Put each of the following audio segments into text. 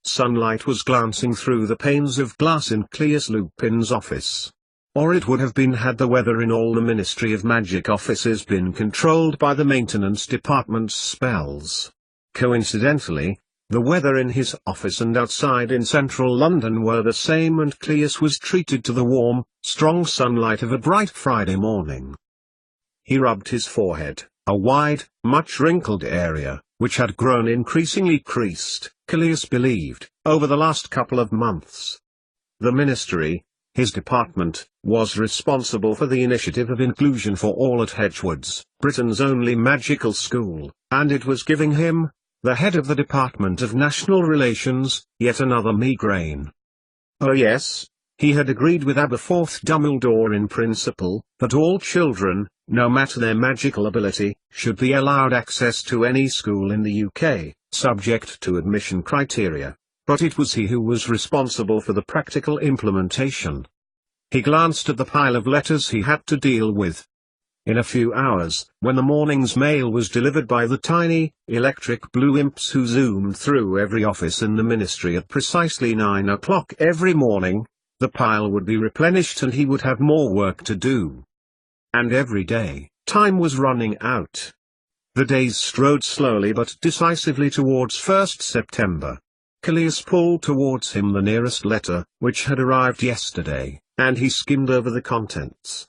sunlight was glancing through the panes of glass in Cleus Lupin's office. Or it would have been had the weather in all the Ministry of Magic offices been controlled by the maintenance department's spells. Coincidentally, the weather in his office and outside in central London were the same, and Cleus was treated to the warm, strong sunlight of a bright Friday morning. He rubbed his forehead, a wide, much wrinkled area, which had grown increasingly creased, Cleus believed, over the last couple of months. The ministry, his department, was responsible for the initiative of inclusion for all at Hedgewood's, Britain's only magical school, and it was giving him, the head of the Department of National Relations, yet another migraine. Oh yes, he had agreed with Aberforth Dumbledore in principle, that all children, no matter their magical ability, should be allowed access to any school in the UK, subject to admission criteria. But it was he who was responsible for the practical implementation. He glanced at the pile of letters he had to deal with. In a few hours, when the morning's mail was delivered by the tiny, electric blue imps who zoomed through every office in the ministry at precisely 9 o'clock every morning, the pile would be replenished and he would have more work to do. And every day, time was running out. The days strode slowly but decisively towards 1st September. Cleus pulled towards him the nearest letter, which had arrived yesterday, and he skimmed over the contents.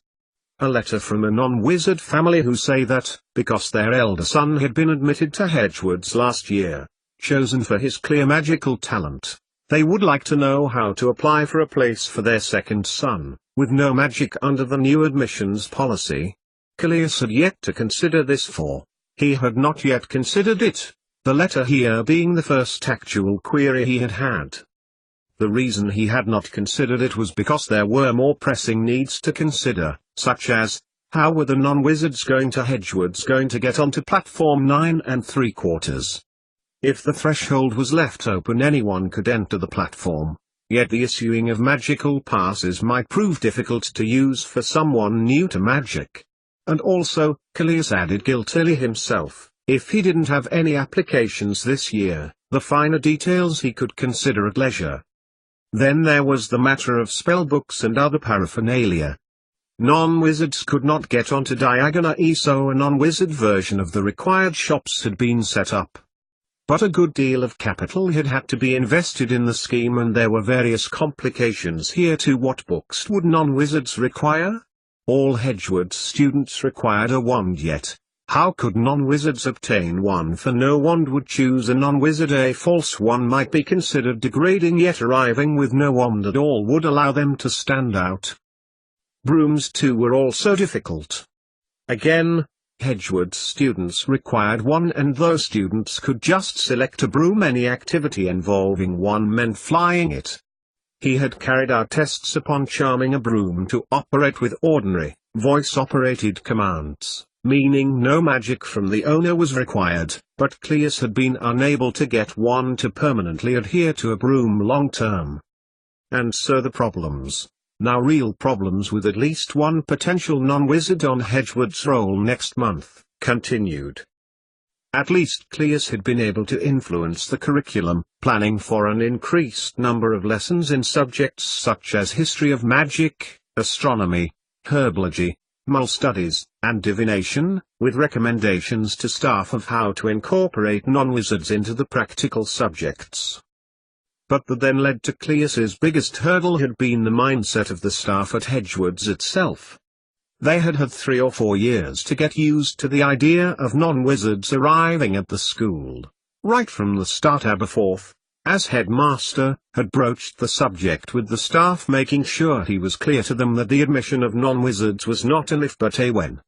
A letter from a non-wizard family who say that, because their elder son had been admitted to Hedgewood's last year, chosen for his clear magical talent, they would like to know how to apply for a place for their second son, with no magic under the new admissions policy. Cleus had yet to consider this, for he had not yet considered it, the letter here being the first actual query he had had. The reason he had not considered it was because there were more pressing needs to consider, such as, how were the non-wizards going to Hedgewood's going to get onto platform 9 3/4? If the threshold was left open, anyone could enter the platform, yet the issuing of magical passes might prove difficult to use for someone new to magic. And also, Cleus added guiltily himself, if he didn't have any applications this year, the finer details he could consider at leisure. Then there was the matter of spellbooks and other paraphernalia. Non-wizards could not get onto Diagon E, so a non-wizard version of the required shops had been set up. But a good deal of capital had to be invested in the scheme, and there were various complications here too. What books would non-wizards require? All Hedgewood students required a wand, yet how could non-wizards obtain one? For no wand would choose a non-wizard. A false one might be considered degrading, yet arriving with no wand at all would allow them to stand out. Brooms too were also difficult. Again, Hedgewood students required one, and those students could just select a broom. Any activity involving one meant flying it. He had carried out tests upon charming a broom to operate with ordinary, voice-operated commands, meaning no magic from the owner was required, but Cleus had been unable to get one to permanently adhere to a broom long-term. And so the problems, now real problems with at least one potential non-wizard on Hedgewood's roll next month, continued. At least Cleus had been able to influence the curriculum, planning for an increased number of lessons in subjects such as history of magic, astronomy, herbology, mole studies, and divination, with recommendations to staff of how to incorporate non-wizards into the practical subjects. But that then led to Cleus's biggest hurdle had been the mindset of the staff at Hedgewood's itself. They had had 3 or 4 years to get used to the idea of non-wizards arriving at the school. Right from the start, Aberforth, as headmaster, had broached the subject with the staff, making sure he was clear to them that the admission of non-wizards was not an if but a when.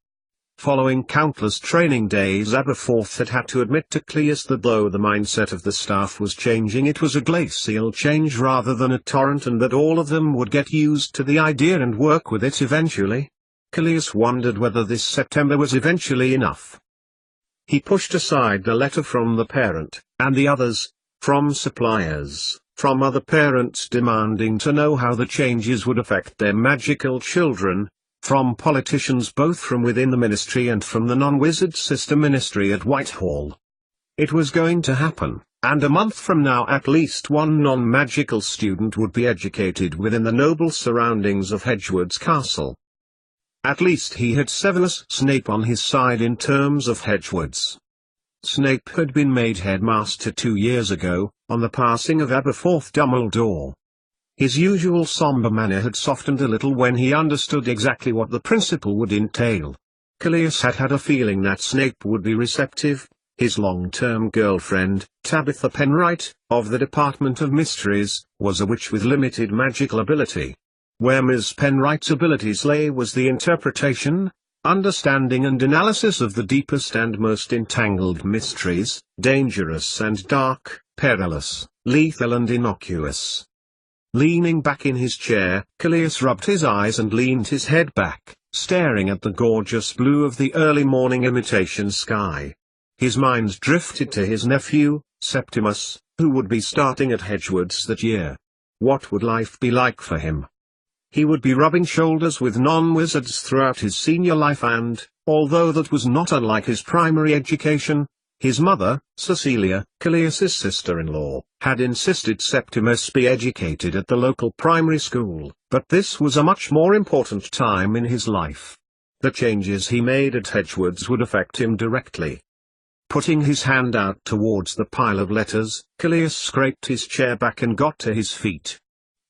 Following countless training days, Aberforth had to admit to Cleus that though the mindset of the staff was changing, it was a glacial change rather than a torrent, and that all of them would get used to the idea and work with it eventually. Cleus wondered whether this September was eventually enough. He pushed aside the letter from the parent, and the others, from suppliers, from other parents demanding to know how the changes would affect their magical children, from politicians both from within the ministry and from the non-wizard sister ministry at Whitehall. It was going to happen, And a month from now at least one non-magical student would be educated within the noble surroundings of Hedgewood's castle. At least he had Severus Snape on his side in terms of Hedgewood's. Snape had been made headmaster 2 years ago, on the passing of Aberforth Dumbledore. His usual somber manner had softened a little when he understood exactly what the principal would entail. Callias had had a feeling that Snape would be receptive. His long-term girlfriend, Tabitha Penright, of the Department of Mysteries, was a witch with limited magical ability. Where Ms. Penright's abilities lay was the interpretation, understanding and analysis of the deepest and most entangled mysteries, dangerous and dark, perilous, lethal and innocuous. Leaning back in his chair, Callias rubbed his eyes and leaned his head back, staring at the gorgeous blue of the early morning imitation sky. His mind drifted to his nephew, Septimus, who would be starting at Hedgewood's that year. What would life be like for him? He would be rubbing shoulders with non-wizards throughout his senior life and, although that was not unlike his primary education, his mother, Cecilia, Callias's sister-in-law, had insisted Septimus be educated at the local primary school, but this was a much more important time in his life. The changes he made at Hedgewood's would affect him directly. Putting his hand out towards the pile of letters, Callias scraped his chair back and got to his feet.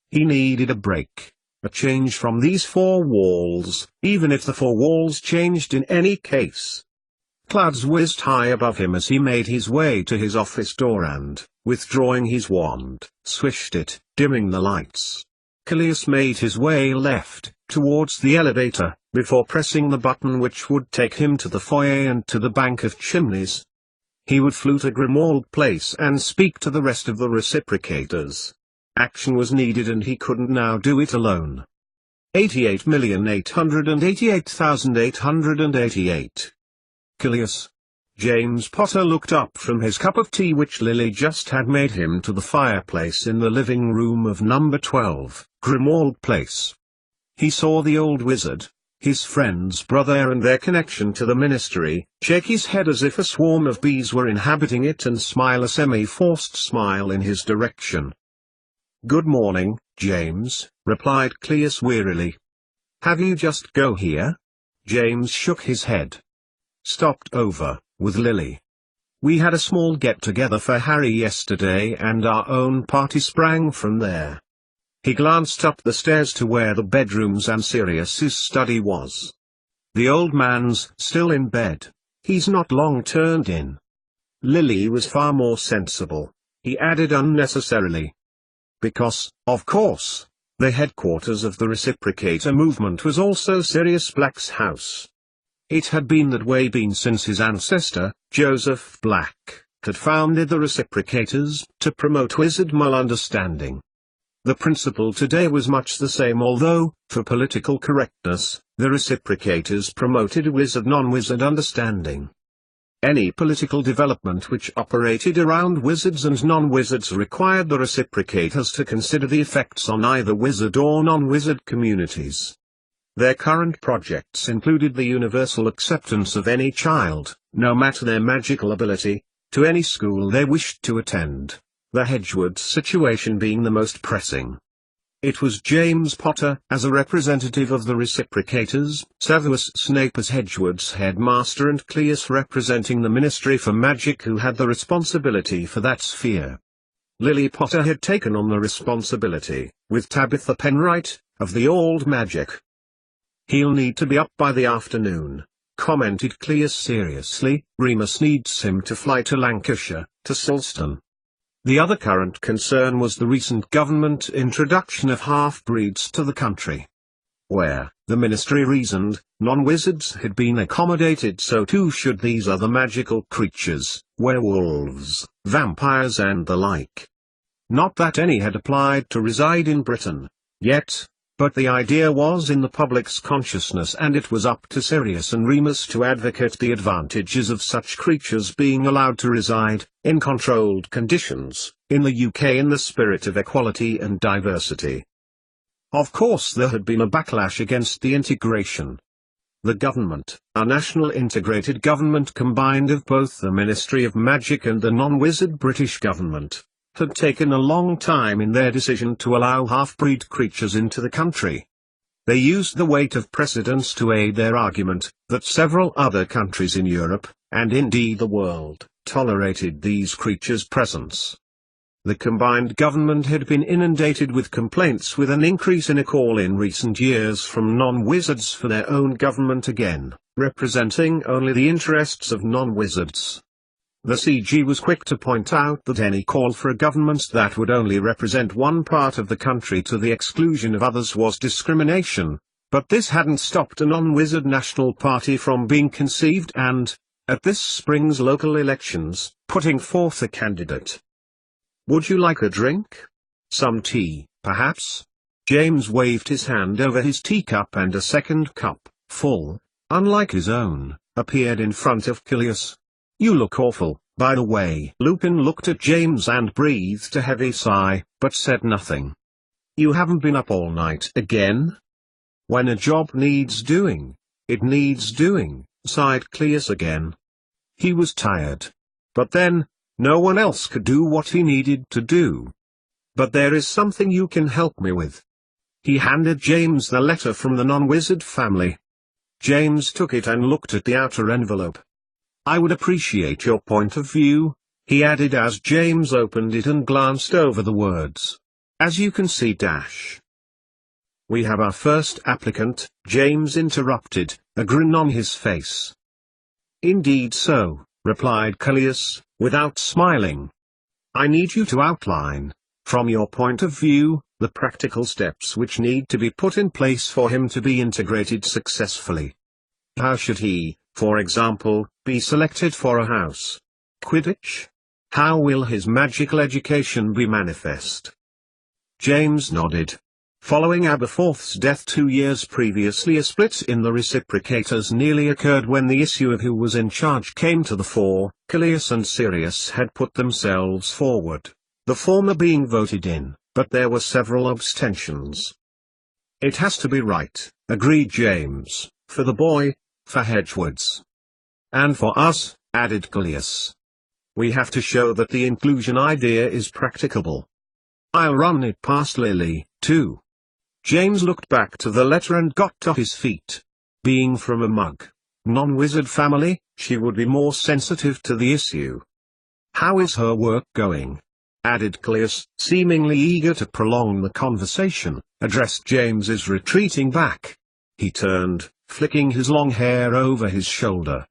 He needed a break, a change from these four walls, even if the four walls changed in any case. Clouds whizzed high above him as he made his way to his office door and, withdrawing his wand, swished it, dimming the lights. Callias made his way left, towards the elevator, before pressing the button which would take him to the foyer and to the bank of chimneys. He would flew to Grimmauld Place and speak to the rest of the reciprocators. Action was needed and he couldn't now do it alone. 88,888,888. Callias. James Potter looked up from his cup of tea which Lily just had made him to the fireplace in the living room of number 12, Grimmauld Place. He saw the old wizard, his friend's brother and their connection to the ministry, shake his head as if a swarm of bees were inhabiting it and smile a semi-forced smile in his direction. "Good morning, James," replied Callias wearily. "Have you just go here?" James shook his head. "Stopped over, with Lily. We had a small get-together for Harry yesterday and our own party sprang from there." He glanced up the stairs to where the bedrooms and Sirius's study was. "The old man's still in bed. He's not long turned in." Lily was far more sensible, he added unnecessarily. Because, of course, the headquarters of the reciprocator movement was also Sirius Black's house. It had been that way since his ancestor, Joseph Black, had founded the reciprocators to promote wizard-mul understanding. The principle today was much the same although, for political correctness, the reciprocators promoted wizard-non-wizard understanding. Any political development which operated around wizards and non-wizards required the reciprocators to consider the effects on either wizard or non-wizard communities. Their current projects included the universal acceptance of any child, no matter their magical ability, to any school they wished to attend, the Hedgewood's situation being the most pressing. It was James Potter, as a representative of the reciprocators, Severus Snape as Hedgewood's headmaster and Callias representing the Ministry for Magic who had the responsibility for that sphere. Lily Potter had taken on the responsibility, with Tabitha Penright, of the old magic. "He'll need to be up by the afternoon," commented Callias seriously. "Remus needs him to fly to Lancashire, to Silston." The other current concern was the recent government introduction of half-breeds to the country. Where, the ministry reasoned, non-wizards had been accommodated so too should these other magical creatures, werewolves, vampires and the like. Not that any had applied to reside in Britain, yet, but the idea was in the public's consciousness and it was up to Sirius and Remus to advocate the advantages of such creatures being allowed to reside, in controlled conditions, in the UK in the spirit of equality and diversity. Of course there had been a backlash against the integration. The government, a national integrated government combined of both the Ministry of Magic and the non-wizard British government, had taken a long time in their decision to allow half-breed creatures into the country. They used the weight of precedents to aid their argument, that several other countries in Europe, and indeed the world, tolerated these creatures' presence. The combined government had been inundated with complaints with an increase in a call in recent years from non-wizards for their own government again, representing only the interests of non-wizards. The CG was quick to point out that any call for a government that would only represent one part of the country to the exclusion of others was discrimination, but this hadn't stopped a non-wizard national party from being conceived and, at this spring's local elections, putting forth a candidate. "Would you like a drink? Some tea, perhaps?" James waved his hand over his teacup and a second cup, full, unlike his own, appeared in front of Cilius. "You look awful, by the way." Lupin looked at James and breathed a heavy sigh, but said nothing. "You haven't been up all night again?" "When a job needs doing, it needs doing," sighed Cilius again. He was tired. But then, no one else could do what he needed to do. "But there is something you can help me with." He handed James the letter from the non-wizard family. James took it and looked at the outer envelope. "I would appreciate your point of view," he added as James opened it and glanced over the words. "As you can see We have our first applicant," James interrupted, a grin on his face. "Indeed so," replied Cilius, without smiling. "I need you to outline, from your point of view, the practical steps which need to be put in place for him to be integrated successfully. How should he, for example, be selected for a house? Quidditch? How will his magical education be manifest?" James nodded. Following Aberforth's death 2 years previously, a split in the reciprocators nearly occurred when the issue of who was in charge came to the fore. Cilius and Sirius had put themselves forward, the former being voted in, but there were several abstentions. "It has to be right," agreed James, "for the boy, for Hedgewood's. And for us," added Cilius. "We have to show that the inclusion idea is practicable. I'll run it past Lily, too." James looked back to the letter and got to his feet. Being from a non-wizard family, she would be more sensitive to the issue. "How is her work going?" added Cilius, seemingly eager to prolong the conversation, addressed James's retreating back. He turned, flicking his long hair over his shoulder.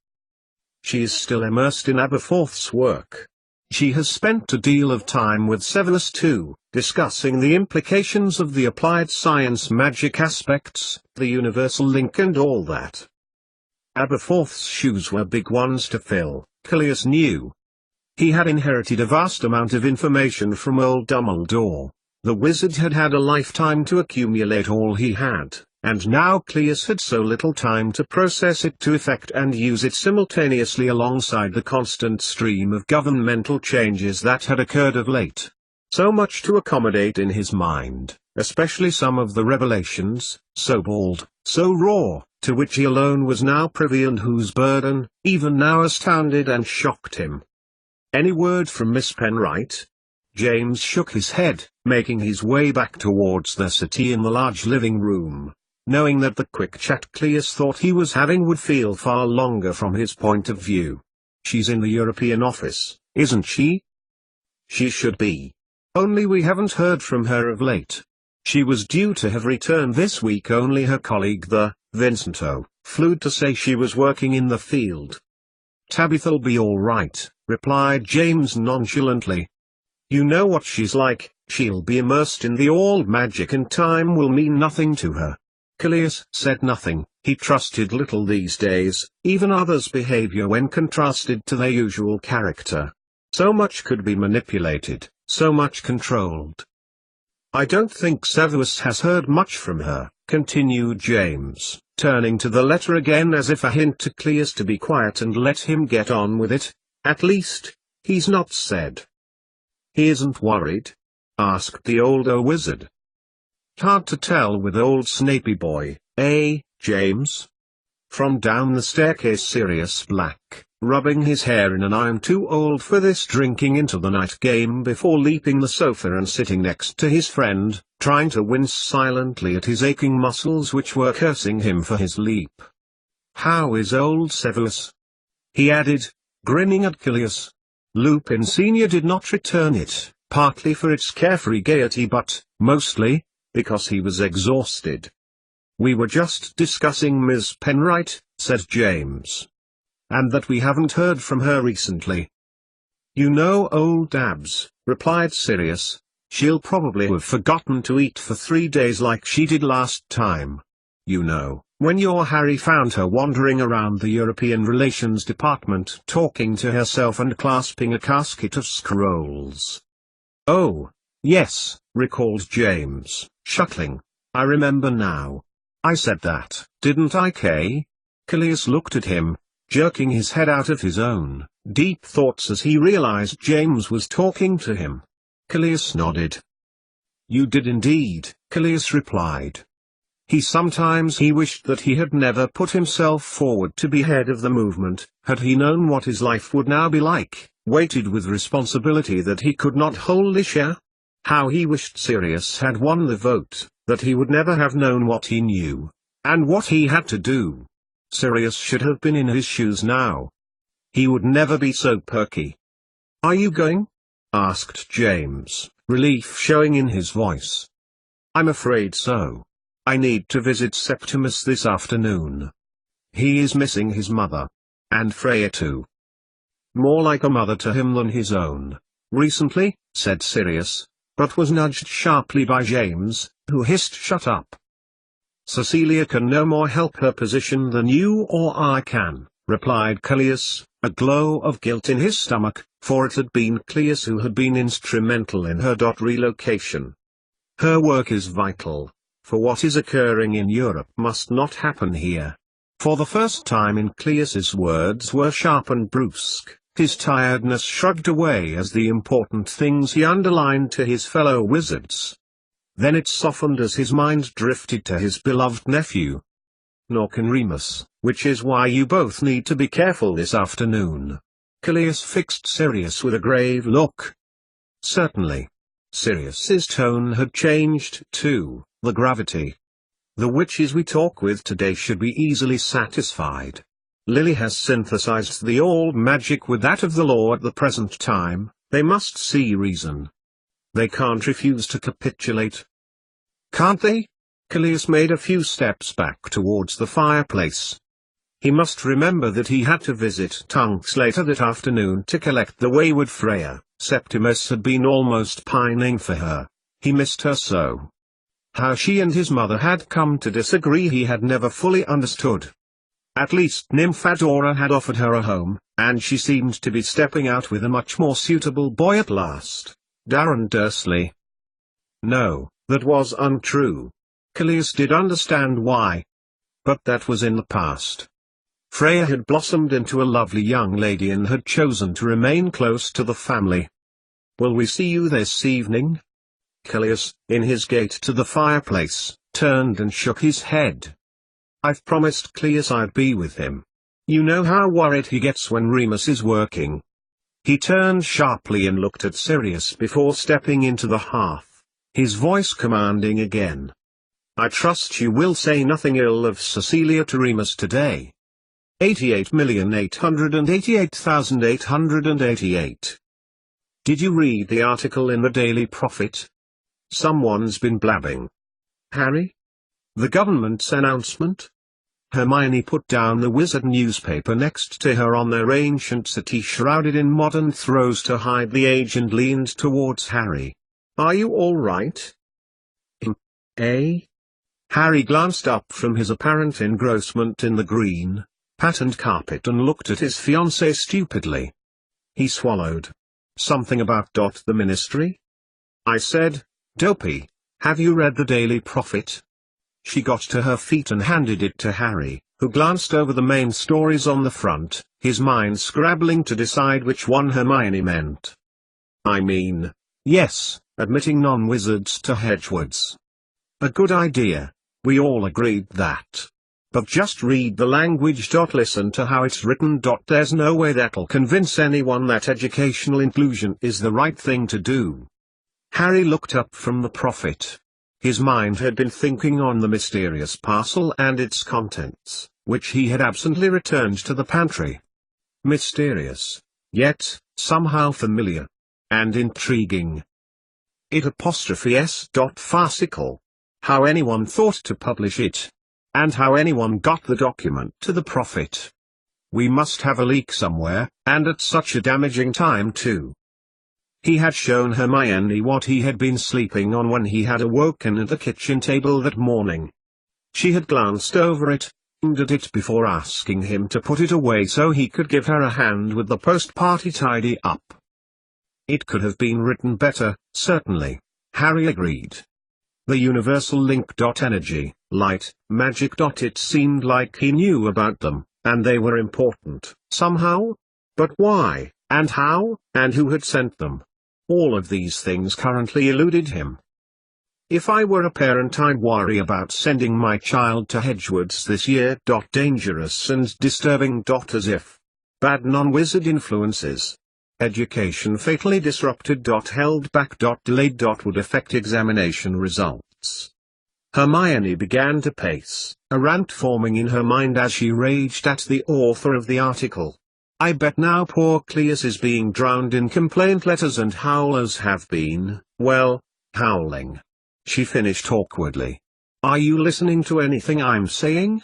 "She is still immersed in Aberforth's work. She has spent a deal of time with Severus too, discussing the implications of the applied science magic aspects, the universal link and all that." Aberforth's shoes were big ones to fill, Cilius knew. He had inherited a vast amount of information from old Dumbledore. The wizard had had a lifetime to accumulate all he had, and now Cilius had so little time to process it to effect and use it simultaneously alongside the constant stream of governmental changes that had occurred of late. So much to accommodate in his mind, especially some of the revelations, so bold, so raw, to which he alone was now privy and whose burden, even now astounded and shocked him. "Any word from Miss Penright?" James shook his head, making his way back towards their settee in the large living room, knowing that the quick chat Cilius thought he was having would feel far longer from his point of view. "She's in the European office, isn't she?" "She should be. Only we haven't heard from her of late. She was due to have returned this week, only her colleague the Vincento flew to say she was working in the field." "Tabitha'll be all right," replied James nonchalantly. "You know what she's like, she'll be immersed in the old magic and time will mean nothing to her." Cilius said nothing. He trusted little these days, even others' behavior when contrasted to their usual character. So much could be manipulated, so much controlled. "I don't think Severus has heard much from her," continued James, turning to the letter again as if a hint to Cilius to be quiet and let him get on with it. "At least, he's not said." "He isn't worried?" asked the older wizard. "Hard to tell with old Snapey boy, eh, James?" From down the staircase Sirius Black, rubbing his hair in an "I'm too old for this" drinking into the night game before leaping the sofa and sitting next to his friend, trying to wince silently at his aching muscles which were cursing him for his leap. "How is old Severus?" he added, grinning at Callias. Lupin Sr. did not return it, partly for its carefree gaiety but, mostly, because he was exhausted. "We were just discussing Miss Penright," said James. "And that we haven't heard from her recently." "You know old Dabs," replied Sirius. "She'll probably have forgotten to eat for 3 days like she did last time. You know, when your Harry found her wandering around the European Relations Department talking to herself and clasping a casket of scrolls." "Oh, yes," recalled James, chuckling. "I remember now. I said that, didn't I, Kay?" Callias looked at him, jerking his head out of his own deep thoughts as he realized James was talking to him. Callias nodded. "You did indeed," Callias replied. He wished that he had never put himself forward to be head of the movement, had he known what his life would now be like, weighted with responsibility that he could not wholly share. How he wished Sirius had won the vote, that he would never have known what he knew, and what he had to do. Sirius should have been in his shoes now. He would never be so perky. "Are you going?" asked James, relief showing in his voice. "I'm afraid so. I need to visit Septimus this afternoon. He is missing his mother. And Freya too. More like a mother to him than his own. Recently," said Sirius, but was nudged sharply by James, who hissed, "Shut up. Cecilia can no more help her position than you or I can," replied Callias, a glow of guilt in his stomach, for it had been Cleus who had been instrumental in her relocation. "Her work is vital, for what is occurring in Europe must not happen here." For the first time in Cleus's words were sharp and brusque. His tiredness shrugged away as the important things he underlined to his fellow wizards. Then it softened as his mind drifted to his beloved nephew. "Nor can Remus, which is why you both need to be careful this afternoon." Callias fixed Sirius with a grave look. "Certainly." Sirius's tone had changed too, the gravity. "The witches we talk with today should be easily satisfied. Lily has synthesized the old magic with that of the law at the present time. They must see reason. They can't refuse to capitulate." "Can't they?" Callias made a few steps back towards the fireplace. He must remember that he had to visit Tunks later that afternoon to collect the wayward Freya. Septimus had been almost pining for her. He missed her so. How she and his mother had come to disagree he had never fully understood. At least Nymphadora had offered her a home, and she seemed to be stepping out with a much more suitable boy at last, Darren Dursley. No, that was untrue. Callias did understand why. But that was in the past. Freya had blossomed into a lovely young lady and had chosen to remain close to the family. "Will we see you this evening?" Callias, in his gait to the fireplace, turned and shook his head. "I've promised Cleus I'd be with him. You know how worried he gets when Remus is working." He turned sharply and looked at Sirius before stepping into the hearth, his voice commanding again. "I trust you will say nothing ill of Cecilia to Remus today." 88,888,888. Did you read the article in the Daily Prophet? Someone's been blabbing. Harry? The government's announcement? Hermione put down the wizard newspaper next to her on their ancient settee shrouded in modern throws to hide the age and leaned towards Harry. "Are you all right?" Eh? Harry glanced up from his apparent engrossment in the green, patterned carpet and looked at his fiancée stupidly. He swallowed. "Something about the ministry?" I said. "Dopey, have you read the Daily Prophet?" She got to her feet and handed it to Harry, who glanced over the main stories on the front, his mind scrabbling to decide which one Hermione meant. "I mean, yes, admitting non-wizards to Hedgewards. A good idea, we all agreed that. but just read the language. Listen to how it's written. There's no way that'll convince anyone that educational inclusion is the right thing to do. Harry looked up from the prophet. His mind had been thinking on the mysterious parcel and its contents, which he had absently returned to the pantry. Mysterious, yet somehow familiar and intriguing. Farcical. How anyone thought to publish it, and how anyone got the document to the prophet. We must have a leak somewhere, and at such a damaging time too. He had shown Hermione what he had been sleeping on when he had awoken at the kitchen table that morning. She had glanced over it, and at it before asking him to put it away so he could give her a hand with the post-party tidy up. It could have been written better, certainly, Harry agreed. The universal link. Energy, light, magic. It seemed like he knew about them, and they were important, somehow. But why, and how, and who had sent them? All of these things currently eluded him. If I were a parent, I'd worry about sending my child to Hedgewoods this year. Dangerous and disturbing. As if bad non-wizard influences. Education fatally disrupted. Held back. Delayed. Would affect examination results. Hermione began to pace, a rant forming in her mind as she raged at the author of the article. I bet now poor Cleus is being drowned in complaint letters, and howlers have been, well, howling. She finished awkwardly. Are you listening to anything I'm saying?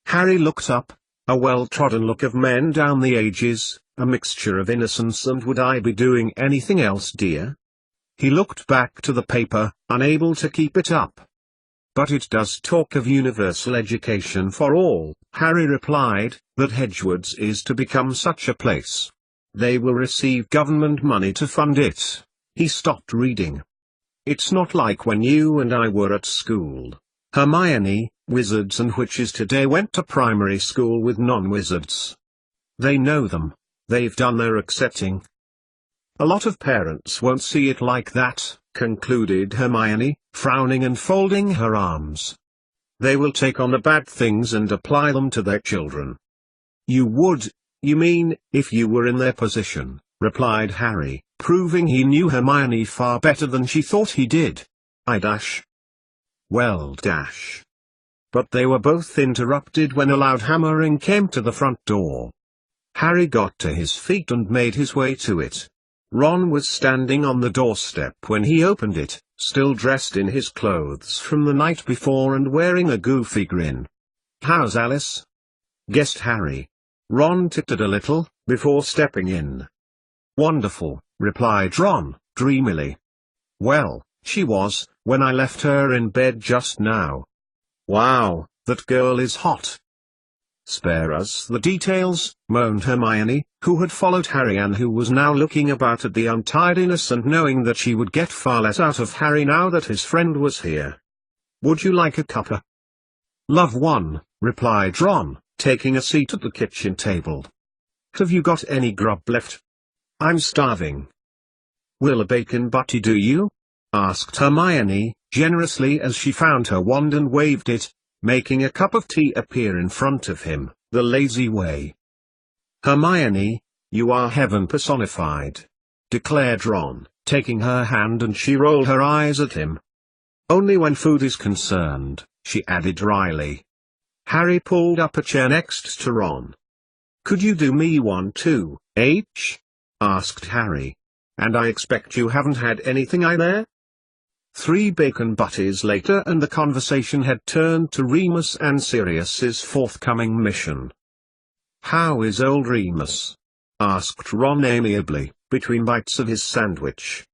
Harry looked up, a well-trodden look of men down the ages, a mixture of innocence and would I be doing anything else, dear? He looked back to the paper, unable to keep it up. But it does talk of universal education for all, Harry replied, that Hedgewoods is to become such a place. They will receive government money to fund it. He stopped reading. It's not like when you and I were at school. Hermione, wizards and witches today went to primary school with non-wizards. They know them. They've done their accepting. A lot of parents won't see it like that, concluded Hermione, frowning and folding her arms. They will take on the bad things and apply them to their children. You would, you mean, if you were in their position, replied Harry, proving he knew Hermione far better than she thought he did. Well. But they were both interrupted when a loud hammering came to the front door. Harry got to his feet and made his way to it. Ron was standing on the doorstep when he opened it, still dressed in his clothes from the night before and wearing a goofy grin. How's Alice? Guessed Harry. Ron tittered a little, before stepping in. Wonderful, replied Ron, dreamily. Well, she was, when I left her in bed just now. Wow, that girl is hot. Spare us the details, moaned Hermione, who had followed Harry and who was now looking about at the untidiness and knowing that she would get far less out of Harry now that his friend was here. Would you like a cuppa? Love one, replied Ron, taking a seat at the kitchen table. Have you got any grub left? I'm starving. Will a bacon butty do you? Asked Hermione, generously as she found her wand and waved it, making a cup of tea appear in front of him, the lazy way. Hermione, you are heaven personified, declared Ron, taking her hand, and she rolled her eyes at him. Only when food is concerned, she added dryly. Harry pulled up a chair next to Ron. Could you do me one too, H? Asked Harry. And I expect you haven't had anything either? 3 bacon butties later and the conversation had turned to Remus and Sirius's forthcoming mission. How is old Remus? Asked Ron amiably, between bites of his sandwich.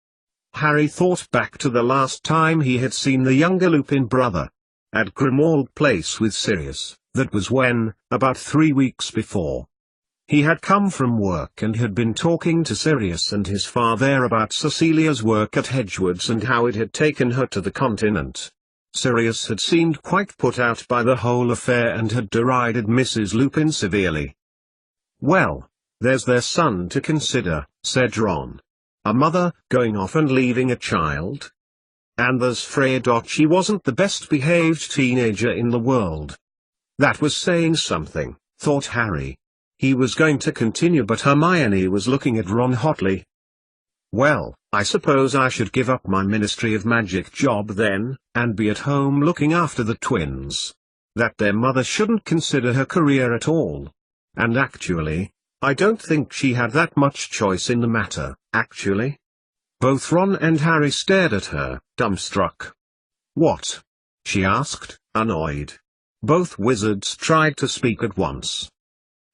Harry thought back to the last time he had seen the younger Lupin brother. At Grimmauld Place with Sirius, that was when, about 3 weeks before. He had come from work and had been talking to Sirius and his father about Cecilia's work at Hedgewoods and how it had taken her to the continent. Sirius had seemed quite put out by the whole affair and had derided Mrs. Lupin severely. Well, there's their son to consider, said Ron. A mother going off and leaving a child? And there's Freya. She wasn't the best behaved teenager in the world. That was saying something, thought Harry. He was going to continue, but Hermione was looking at Ron hotly. Well, I suppose I should give up my Ministry of Magic job then, and be at home looking after the twins. That their mother shouldn't consider her career at all. And actually, I don't think she had that much choice in the matter, actually. Both Ron and Harry stared at her, dumbstruck. What? She asked, annoyed. Both wizards tried to speak at once.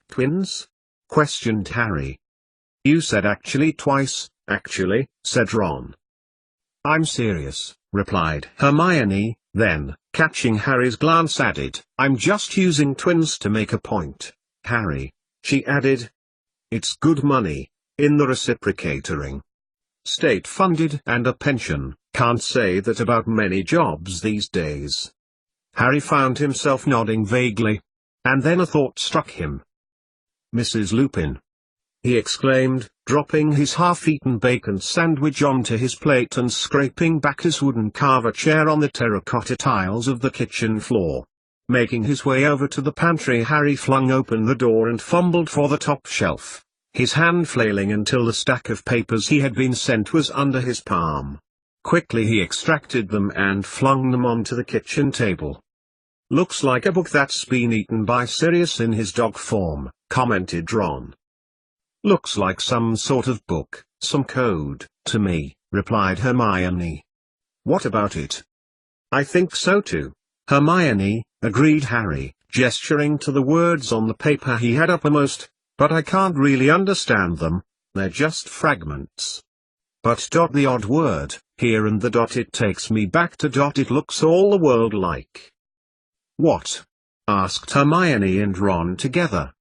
Twins? Questioned Harry. You said actually twice, actually, said Ron. I'm serious, replied Hermione, then, catching Harry's glance, added, I'm just using twins to make a point, Harry. She added. It's good money, in the reciprocating. State-funded and a pension, can't say that about many jobs these days. Harry found himself nodding vaguely. And then a thought struck him. Mrs. Lupin, he exclaimed, dropping his half-eaten bacon sandwich onto his plate and scraping back his wooden carver chair on the terracotta tiles of the kitchen floor. Making his way over to the pantry, Harry flung open the door and fumbled for the top shelf, his hand flailing until the stack of papers he had been sent was under his palm. Quickly he extracted them and flung them onto the kitchen table. Looks like a book that's been eaten by Sirius in his dog form, commented Ron. Looks like some sort of book, some code, to me, replied Hermione. What about it? I think so too, Hermione, agreed Harry, gesturing to the words on the paper he had uppermost, but I can't really understand them, they're just fragments. But the odd word, here and the it takes me back to it looks all the world like. What? Asked Hermione and Ron together.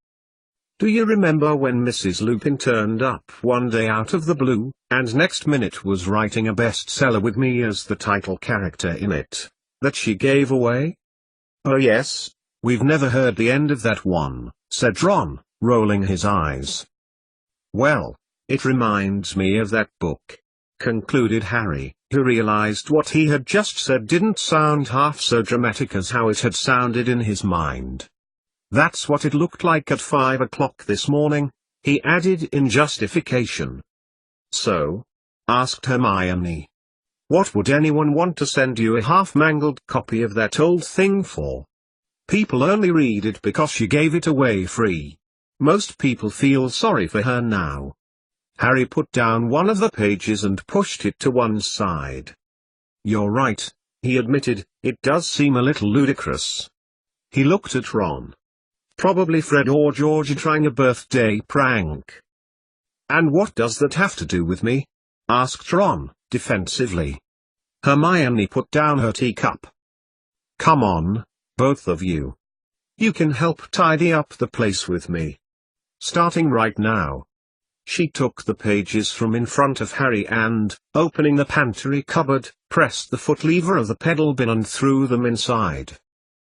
Do you remember when Mrs. Lupin turned up one day out of the blue, and next minute was writing a bestseller with me as the title character in it, that she gave away? Oh yes, we've never heard the end of that one, said Ron, rolling his eyes. Well, it reminds me of that book, concluded Harry, who realized what he had just said didn't sound half so dramatic as how it had sounded in his mind. That's what it looked like at 5 o'clock this morning, he added in justification. So? Asked Hermione. What would anyone want to send you a half-mangled copy of that old thing for? People only read it because she gave it away free. Most people feel sorry for her now. Harry put down one of the pages and pushed it to one side. You're right, he admitted, it does seem a little ludicrous. He looked at Ron. Probably Fred or George trying a birthday prank. And what does that have to do with me? Asked Ron, defensively. Hermione put down her teacup. Come on, both of you. You can help tidy up the place with me. Starting right now. She took the pages from in front of Harry and, opening the pantry cupboard, pressed the foot lever of the pedal bin and threw them inside.